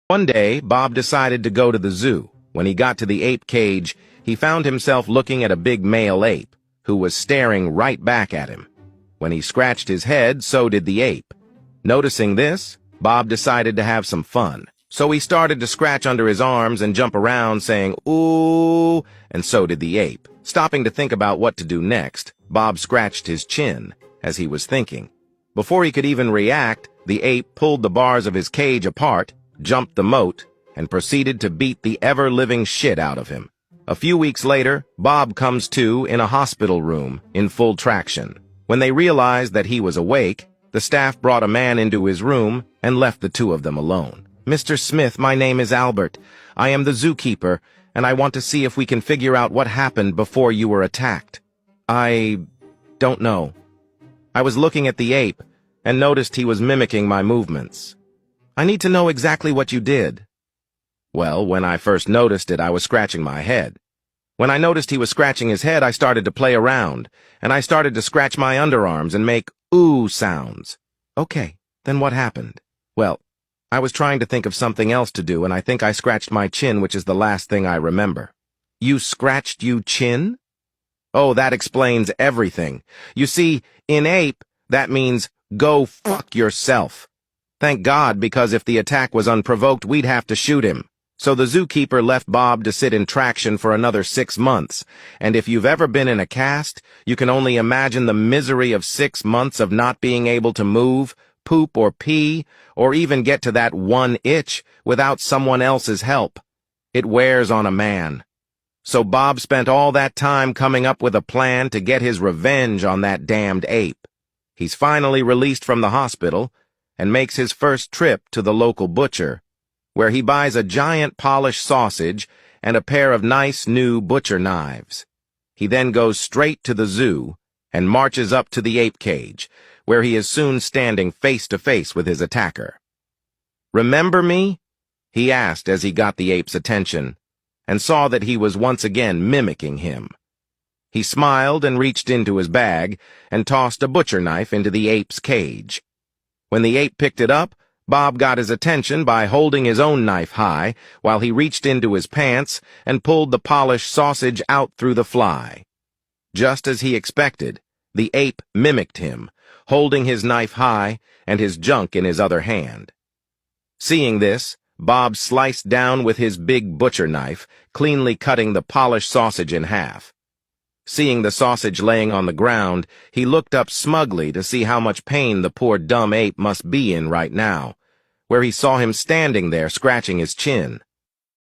One day, Bob decided to go to the zoo. When he got to the ape cage, he found himself looking at a big male ape, who was staring right back at him. When he scratched his head, so did the ape. Noticing this, Bob decided to have some fun. So he started to scratch under his arms and jump around saying, "Ooh," and so did the ape. Stopping to think about what to do next, Bob scratched his chin, as he was thinking. Before he could even react, the ape pulled the bars of his cage apart, jumped the moat, and proceeded to beat the ever-living shit out of him. A few weeks later, Bob comes to in a hospital room, in full traction. When they realized that he was awake, the staff brought a man into his room and left the two of them alone. "Mr. Smith, my name is Albert. I am the zookeeper, and I want to see if we can figure out what happened before you were attacked." "I don't know. I was looking at the ape and noticed he was mimicking my movements." "I need to know exactly what you did." "Well, when I first noticed it, I was scratching my head. When I noticed he was scratching his head, I started to play around, and I started to scratch my underarms and make ooh sounds." "Okay, then what happened?" "Well, I was trying to think of something else to do, and I think I scratched my chin, which is the last thing I remember." "You scratched your chin?" "Oh, that explains everything. You see, in ape, that means go fuck yourself. Thank God, because if the attack was unprovoked, we'd have to shoot him." So the zookeeper left Bob to sit in traction for another 6 months, and if you've ever been in a cast, you can only imagine the misery of 6 months of not being able to move, poop or pee, or even get to that one itch without someone else's help. It wears on a man. So Bob spent all that time coming up with a plan to get his revenge on that damned ape. He's finally released from the hospital and makes his first trip to the local butcher, where he buys a giant polished sausage and a pair of nice new butcher knives. He then goes straight to the zoo and marches up to the ape cage, where he is soon standing face to face with his attacker. "Remember me?" he asked as he got the ape's attention, and saw that he was once again mimicking him. He smiled and reached into his bag and tossed a butcher knife into the ape's cage. When the ape picked it up, Bob got his attention by holding his own knife high while he reached into his pants and pulled the polished sausage out through the fly. Just as he expected, the ape mimicked him, holding his knife high and his junk in his other hand. Seeing this, Bob sliced down with his big butcher knife, cleanly cutting the polished sausage in half. Seeing the sausage laying on the ground, he looked up smugly to see how much pain the poor dumb ape must be in right now, where he saw him standing there scratching his chin.